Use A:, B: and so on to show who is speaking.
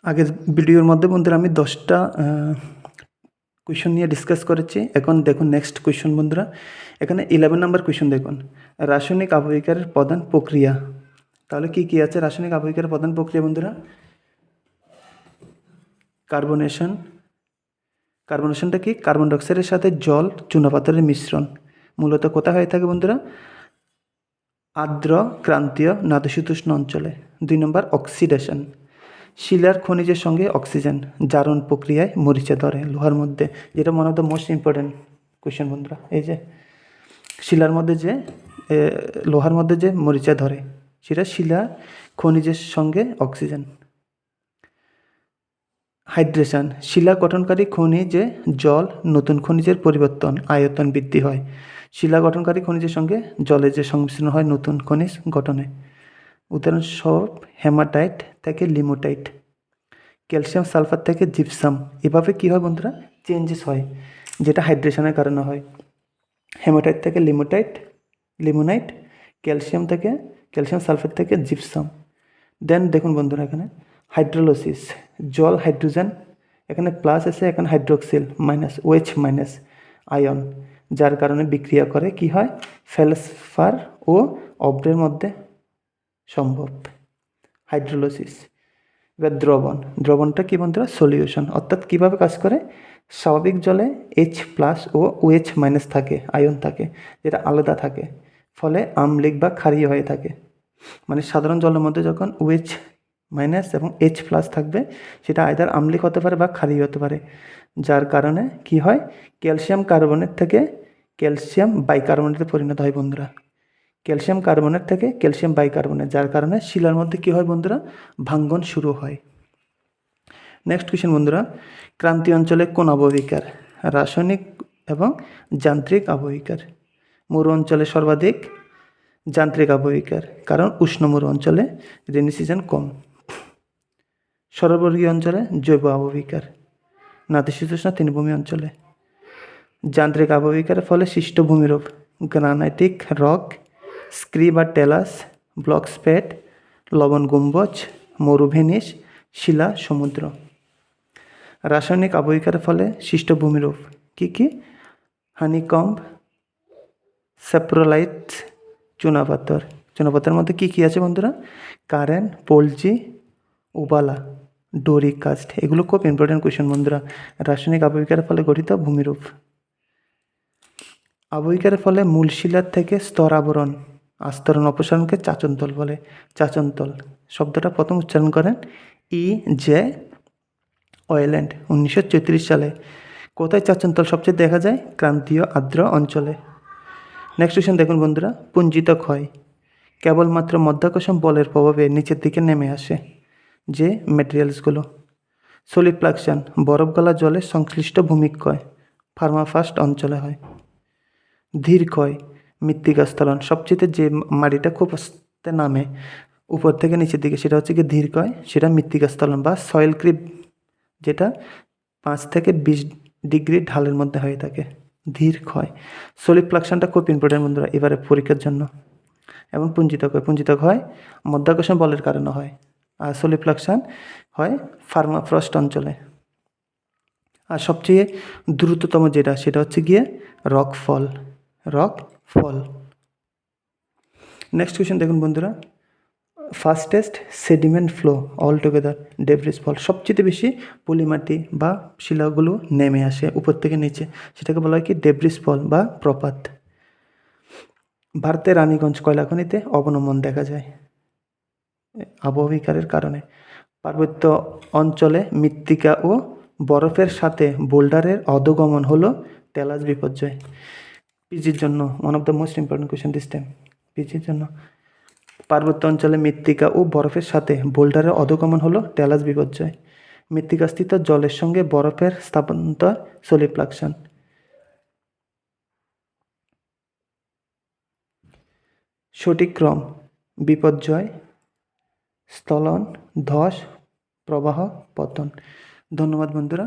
A: আগের ভিডিওর মধ্যে বন্ধুরা আমি 10টা কোয়েশন নিয়ে ডিসকাস করেছি। এখন দেখুন নেক্সট কোয়েশন বন্ধুরা, এখানে 11 নম্বর কোয়েশন দেখুন, রাসায়নিক আবহিকার প্রধান প্রক্রিয়া। তাহলে কি কি আছে রাসায়নিক আবহিকার প্রধান প্রক্রিয়া বন্ধুরা? কার্বনেশন। কার্বনেশনটা কি? কার্বন ডাইঅক্সাইডের সাথে জল চুনাপাথরের মিশ্রণ। মূলত কোথায় হয়ে থাকে বন্ধুরা? আর্দ্র ক্রান্তীয় নাতিশীতোষ্ণ অঞ্চলে। 2 নম্বর অক্সিডেশন। শিলার খনিজের সঙ্গে অক্সিজেন জারণ প্রক্রিয়ায় মরিচা ধরে লোহার মধ্যে, যেটা one of the most important question বন্ধুরা। এই যে শিলার মধ্যে যে লোহার মধ্যে যে মরিচা ধরে, সেটা শিলা খনিজের সঙ্গে অক্সিজেন। হাইড্রেশন। শিলা গঠনকারী খনিজে জল নতুন খনিজের পরিবর্তন আয়তন বৃদ্ধি হয়। শিলা গঠনকারী খনিজের সঙ্গে জলের যে সংমিশ্রণ হয় নতুন খনিজ গঠনে। উদাহরণস্বরূপ হেমাটাইট থেকে লিমোটাইট, ক্যালসিয়াম সালফার থেকে জিপসাম। এভাবে কী হয় বন্ধুরা? চেঞ্জেস হয়, যেটা হাইড্রেশনের কারণে হয়। হেমাটাইট থেকে লিমোনাইট, ক্যালসিয়াম সালফেট থেকে জিপসাম। দেন দেখুন বন্ধুরা, এখানে হাইড্রোলোসিস। জল হাইড্রোজেন, এখানে প্লাস আছে, এখানে hydroxyl minus, OH minus ion, যার কারণে বিক্রিয়া করে কি হয়? ফেলসফার ও অব্রের মধ্যে সম্ভব। হাইড্রোলোসিস। এবার দ্রবণটা কি বন্ধুরা? সলিউশন। অর্থাৎ কীভাবে কাজ করে? স্বাভাবিক জলে H+ ও OH- থাকে, আয়ন থাকে, যেটা আলাদা থাকে, ফলে আম্লিক বা ক্ষারীয় হয়ে থাকে। মানে সাধারণ জলের মধ্যে যখন OH- এবং H+ থাকবে, সেটা আইদার আম্লিক হতে পারে বা ক্ষারীয় হতে পারে, যার কারণে কি হয়? ক্যালসিয়াম কার্বনেট থেকে ক্যালসিয়াম বাইকার্বনেটে পরিণত হয় বন্ধুরা। ক্যালসিয়াম কার্বনেট থেকে ক্যালসিয়াম বাইকার্বনেট, যার কারণে শিলার মধ্যে কী হয় বন্ধুরা? ভাঙ্গন শুরু হয়। নেক্সট কোয়েশ্চেন বন্ধুরা, ক্রান্তীয় অঞ্চলে কোন আবহবিকার? রাসায়নিক এবং যান্ত্রিক আবহবিকার। মরু অঞ্চলে সর্বাধিক যান্ত্রিক আবহবিকার, কারণ উষ্ণ মরু অঞ্চলে রেনি সিজন কম। সর্ববর্গীয় অঞ্চলে জৈব আবহবিকার, নাতিশীতোষ্ণ তৃণভূমি অঞ্চলে। যান্ত্রিক আবহবিকারের ফলে সৃষ্ট ভূমিরূপ গ্রানাইটিক রক, স্ক্রি বা টেলাস, ব্লক স্পেট, লবণ গম্বুজ, মরুভেনিস, শিলা সমুদ্র। রাসায়নিক আবহবিকারের ফলে সৃষ্ট ভূমিরূপ কী কী? হানিকম্ব, স্যাপ্রোলাইট, চুনাপাথর। চুনাপাথরের মধ্যে কী কী আছে বন্ধুরা? কারেন, পোলজি, উবালা, ডোরিক কাস্ট। এগুলো খুব ইম্পর্টেন্ট কোয়েশ্চেন বন্ধুরা। রাসায়নিক আবহবিকারের ফলে গঠিত ভূমিরূপ। আবহবিকারের ফলে মূল শিলার থেকে স্তর আবরণ আস্তরণ অপসারণকে চাচনতল বলে। চাচনতল শব্দটা প্রথম উচ্চারণ করেন E.J. ওয়েল্যান্ড 1934 সালে। কোথায় চাচনতল সবচেয়ে দেখা যায়? ক্রান্তীয় আর্দ্র অঞ্চলে। নেক্সট কোয়েশ্চেন দেখুন বন্ধুরা, পুঞ্জিত ক্ষয় কেবলমাত্র মধ্যাকর্ষণ বলের প্রভাবে নিচের দিকে নেমে আসে যে ম্যাটেরিয়ালসগুলো। সলিডফ্লাকশন বরফ গলা জলের সংশ্লিষ্ট ভূমিক্ষয় পার্মাফ্রস্ট অঞ্চলে হয়। ধীর ক্ষয় মৃত্তিকা স্থলন, সবচেয়ে যে মাটিটা খুব আস্তে নামে উপর থেকে নিচের দিকে, সেটা হচ্ছে কি ধীর ক্ষয়, সেটা মৃত্তিকা স্থলন বা সয়েল ক্রিপ, যেটা 5 থেকে 20 ডিগ্রি ঢালের মধ্যে হয়ে থাকে। ধীর ক্ষয়। সলিডফ্লাকশনটা খুব ইম্পর্টেন্ট বন্ধুরা এবারে পরীক্ষার জন্য। এবং পুঞ্জিত ক্ষয় মধ্যাকর্ষণ বলের কারণে হয়, আর সলিডফ্লাকশন হয় পার্মাফ্রস্ট অঞ্চলে। আর সবচেয়ে দ্রুততম যেটা, সেটা হচ্ছে গিয়ে রকফল। নেক্সট কোয়েশ্চেন দেখুন বন্ধুরা, fastest sediment flow all together debris fall. সবচেয়ে বেশি পলিমাটি বা শিলাগুলো নেমে আসে উপর থেকে নিচে, সেটাকে বলা হয় কি? ডেব্রিস ফল বা প্রপাত। ভারতের রানীগঞ্জ কয়লা খনিতে অবনমন দেখা যায় আবহবিকারের কারণে। পার্বত্য অঞ্চলে মৃত্তিকা ও বরফের সাথে বোল্ডারের অধোগমন হলো টেলাস বিপর্যয়। পিজির জন্য one of the most important question this time. পিজির জন্য পার্বত্য অঞ্চলে মৃত্তিকা ও বরফের সাথে বোল্ডারের অধোগমন হলো টেলাস বিপর্যয়। মৃত্তিকাস্থিত জলের সঙ্গে বরফের স্থানান্তর সলিডফ্লাকশন। সঠিক ক্রম বিপর্যয়, স্থলন, ধস, প্রবাহ, পতন। ধন্যবাদ বন্ধুরা।